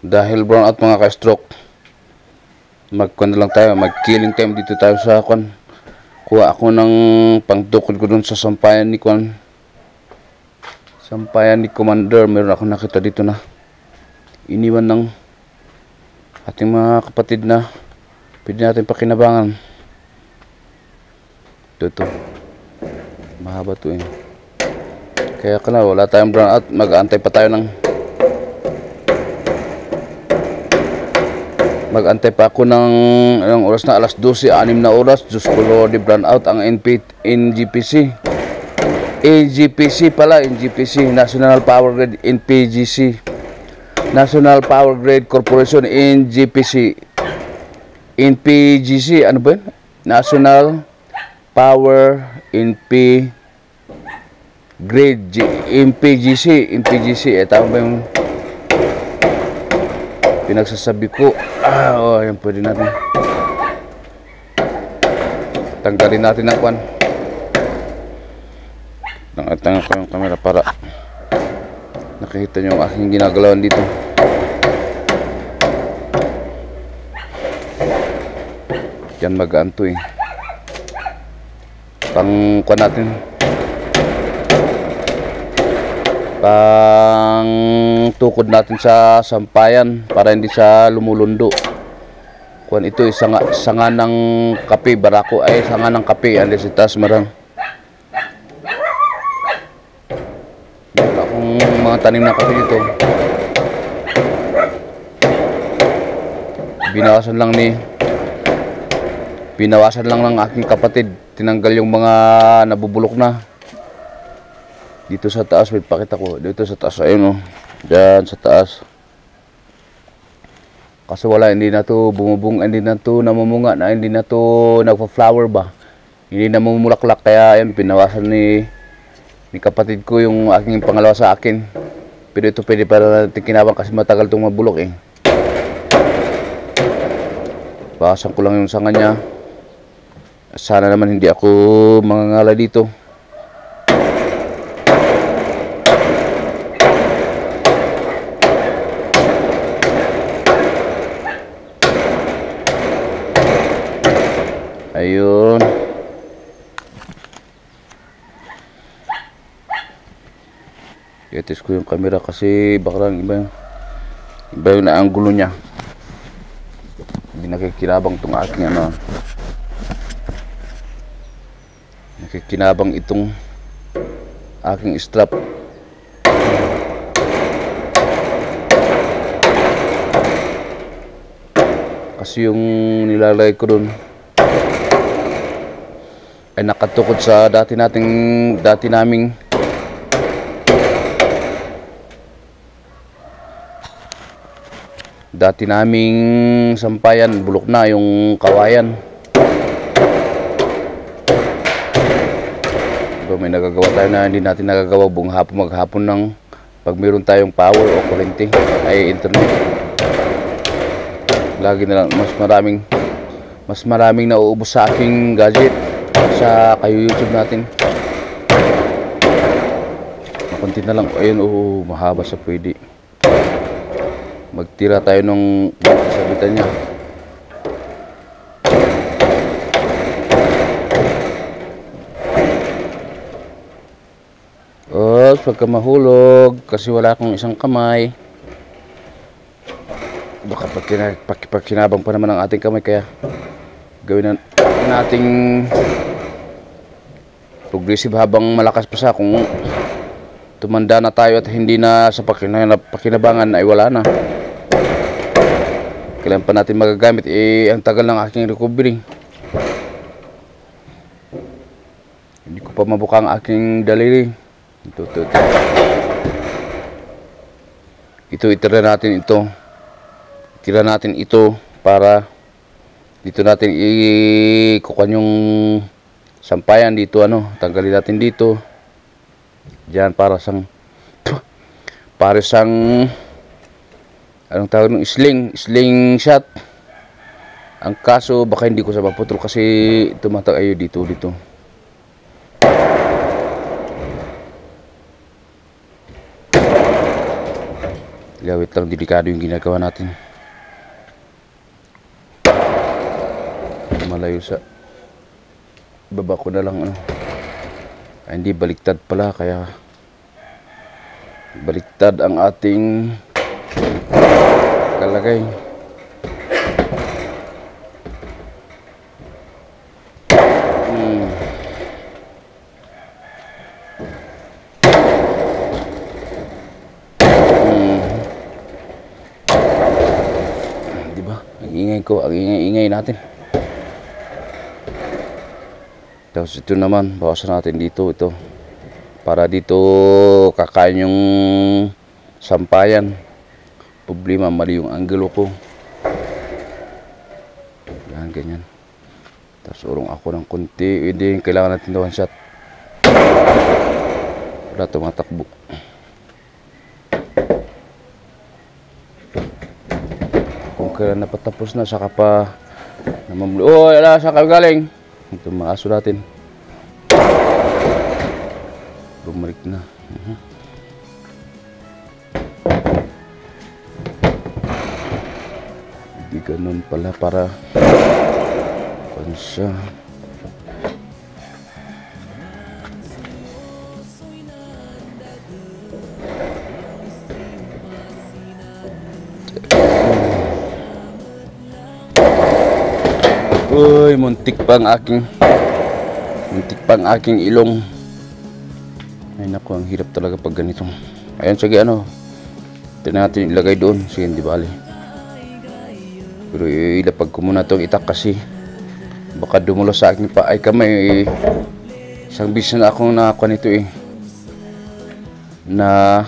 Dahil brown out mga ka-stroke, magkuhan na lang tayo, mag-killing time dito tayo sa kuhan. Kuha ako ng pangtukod ko dun sa sampayan ni kuhan. Sampayan ni Commander. Meron ako nakita dito na iniwan ng ating mga kapatid na pwede natin pakinabangan. Ito. Mahaba to eh. Kaya wala tayong brown out. Mag-aantay pa tayo Mag-antay pa ako ng oras na alas 12, 6 na oras. Diyos ko Lord, brown out ang NGPC. AGPC pala, NGPC, National Power Grid, NPGC. National Power Grid Corporation, NGPC. NPGC, ano ba yun? National Power Grid, NPGC. Tama ba yung pinagsasabi ko? Yan pwede natin tanggalin natin ang kwan. Nangatanga ko yung camera para nakikita nyo ang aking ginagalawan dito. Yan magaan to eh. Pang kwan natin, pang tukod natin sa sampayan para hindi siya lumulundo. Kuan ito sanga ng kape, barako ay sanga ng kape, andi si tas marang. Meron akong mga tanim na kape dito. Binawasan lang ng aking kapatid. Tinanggal yung mga nabubulok na. Dito sa taas, wait, pakita ko. Dito sa taas, ayun oh. Diyan sa taas. Kasi wala, hindi na to bumubong, hindi na to namumunga, hindi na to nagpa-flower ba. Hindi na mumulaklak, kaya ayun, pinawasan ni kapatid ko yung aking pangalawa sa akin. Pero ito pwede para natin kinabang kasi matagal itong mabulok eh. Bawasan ko lang yung sanga niya. Sana naman hindi ako mangangala dito. Ayun. I-test ko yung camera kasi baka lang iba yung naanggulo niya. Hindi nakikilabang itong aking ano. Nakikinabang itong aking strap. Kasi yung nilalagay ko dun ay nakatukod sa dati naming sampayan. Bulok na yung kawayan. Diba, may nagagawa tayo na hindi natin nagagawa buong hapon, maghapon ng pag meron tayong power o kuryente ay internet. Lagi na lang mas maraming nauubos sa aking gadget sa YouTube natin. Makunti na lang. Ayun, mahaba sa pwede. Magtira tayo nung sabitan niya. Huwag ka mahulog kasi wala akong isang kamay. Baka pagkinabang pa naman ang ating kamay, kaya gawin nating progressive habang malakas pa siya. Kung tumanda na tayo at hindi na sa pakinabangan ay wala na. Kailan pa natin magagamit? Ang tagal ng aking recovery. Hindi ko pa mabuka ang aking daliri. Itira natin ito para dito natin ikukuha yung sampayan dito, tanggalin natin dito. Diyan para sang anong tawag ng sling shot. Ang kaso baka hindi ko sa maputol kasi tumatag ayo dito. Gawit lang, delikado yung ginagawa natin. Malayo sa baba ko na lang ano. Ay, hindi, baliktad pala, kaya baliktad ang ating kalagay. Diba? Ang ingay ko, ang ingay natin. Tapos ito naman, bawasan natin dito, ito. Para dito kakain yung sampayan. Problema, mali yung angulo ko. Yan, ganyan. Tapos urong ako ng konti. Hindi, kailangan natin na one shot. Wala tumatakbo. Kung kailan napatapos na, saka pa namamuli. Oh, ala, saan kayo galing? Ito mga aso natin. Bumalik na. Hindi ganun pala, para pansya. Uy, muntik pa ang aking ilong. Ay naku, ang hirap talaga pag ganito. Ayan, sige ano, ito natin ilagay doon. Sige, hindi bali. Pero ilapag ko muna itong itak kasi baka dumulo sa aking pa ay kamay. Isang bis na akong nakakuha nito na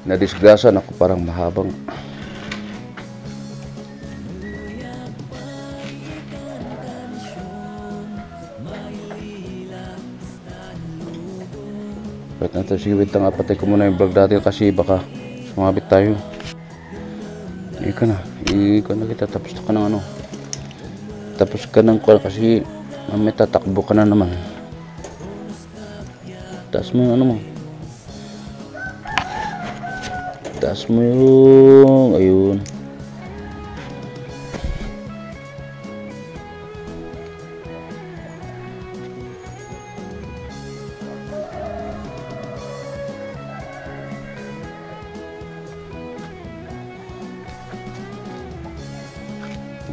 disgrasya. Naku, parang mahabang. Wait natin, sige, wait lang, patay ko muna yung vlog natin kasi baka sumabit tayo. Ika na kita, tapos ka ng ano, tapos ka ng call kasi may tatakbo ka na naman. Taas mo yung ano mo, taas mo yung ayun.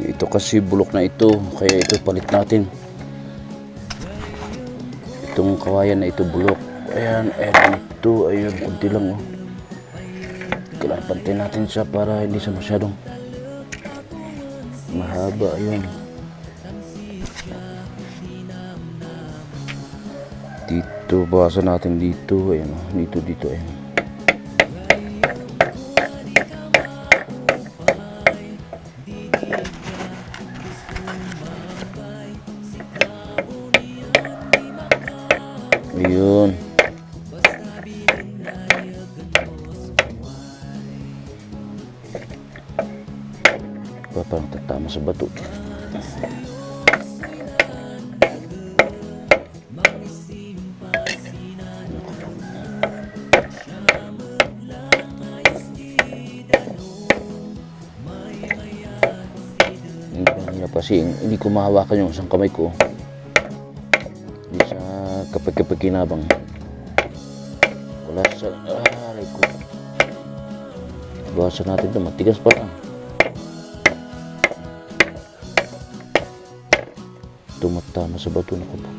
Ito kasi bulok na ito, kaya ito palit natin. Itong kawayan na ito bulok. Ayan, ito, ayun, kunti lang kailangan pantay natin siya para hindi siya masyadong mahaba. Ayun, dito, bawasan natin dito. Ayun, dito, ayun. Ayun. Parang tatama sa bato. Kasi hindi ko mahawakan yung isang kamay ko. Hindi siya kapag kinabang. Wala sa aray ko. Bawasan natin ito, matigas pa lang. Tumatama sa bato na ko po.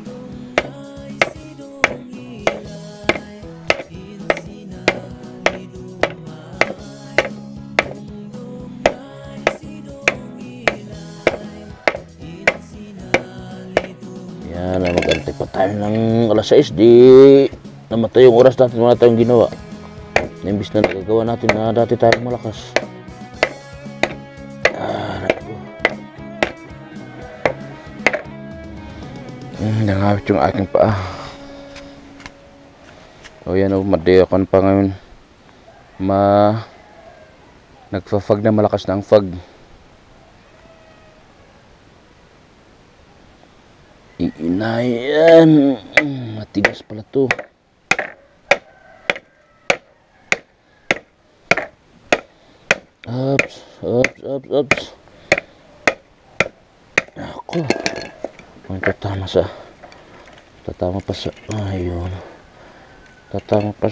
Yan, mag-antay pa tayo ng alas 6. Di namatay yung oras natin, wala tayong ginawa. Imbis na nagagawa natin na dati tayong malakas. Nangawit yung aking paa. O yan o, madayakan pa ngayon. Nagfa-fog na, malakas na ang fog. Iinayan. Matigas pala to. Ups, ups, ups, ups. Ako. Ang tatama pa sa, ayun. Tatama pa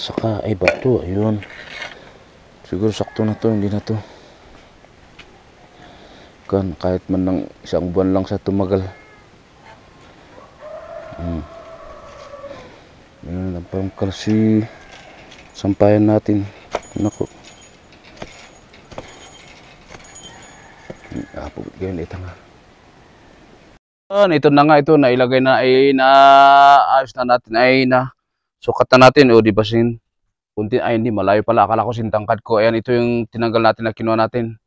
sa ay bato, ayun. Siguro sakto na to, hindi na to. Kan, kahit man ng isang buwan lang sa tumagal. Ayun, ang kasi sampayan natin. Nako. Apo, ganyan ito nga. Ito na nga, ito nailagay na ay na ayos na natin ay na sukat na natin o di ba sin kunti ay hindi malayo pala, akala ko sintangkad ko. Ayan, ito yung tinanggal natin na kinuha natin.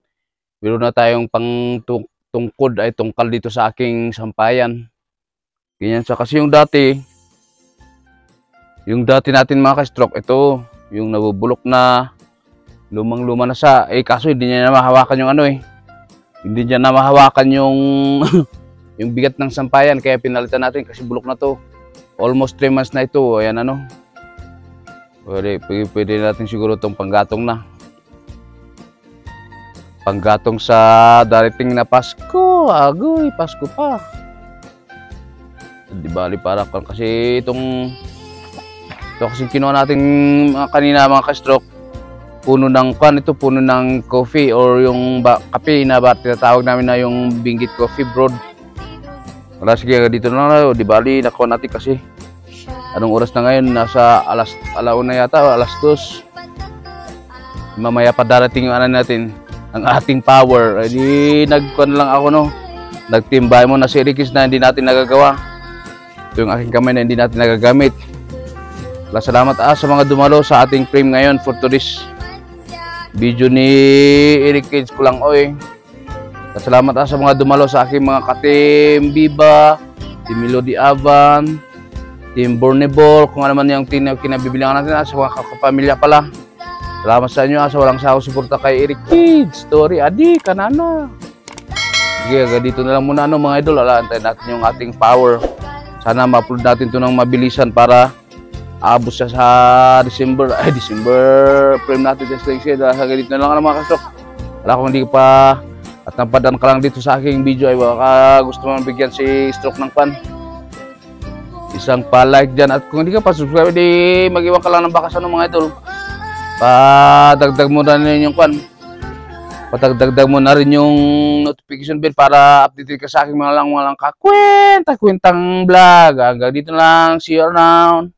Meron na tayong pang tungkod ay tungkal dito sa aking sampayan. Ganyan sa kasi yung dati natin mga ka-stroke, ito yung nabubulok na lumang-luma na sa kaso hindi niya na mahawakan yung ano hindi niya na mahawakan yung yung bigat ng sampayan, kaya pinalitan natin kasi bulok na to. Almost 3 months na ito. Ayan ano. Pwede natin siguro itong panggatong na. Panggatong sa darating na Pasko. Agoy, Pasko pa. Di bali para kasi ito kasi kinuha natin kanina mga ka-stroke. Puno ng puno ng coffee or yung kape na tinatawag namin na yung Benguet Coffee Broad. Wala, sige, dito na lang. Di bali, nakuha natin kasi. Anong oras na ngayon? Nasa alauna yata, alas 2. Mamaya pa darating yung natin, ang ating power. Di nagkuha na lang ako, no? Nagtimbay mo na si Rikis na hindi natin nagagawa. Ito yung aking kamay na hindi natin nagagamit. Salamat sa mga dumalo sa ating frame ngayon for today's video ni Eric Cage ko lang, Salamat sa mga dumalo sa aking mga ka-team Viva, Team Melody Avan, Team Borneball, kung ano man yung kinabibilangan natin sa mga kapamilya pala. Salamat sa inyo sa walang sawang suporta kay Eric Kids, Story, Adi, Kanana. Sige, dito na lang muna mga idol. Antayin natin yung ating power. Sana ma-upload natin ito ng mabilisan para aabot siya sa December frame natin sa selection. Dito na lang mga kasok. Wala kung hindi pa at napadaan ka lang dito sa aking video ay baka gusto mo bigyan si Stroke ng pan. Isang pa-like dyan. At kung hindi ka pa subscribe, di mag-iwan ka lang ng bakas mga idol. Padagdag mo na rin yung pan. Patagdagdag mo na rin yung notification bell para update ka sa aking mga lang kakwentang vlog. Hanggang dito lang. See you around.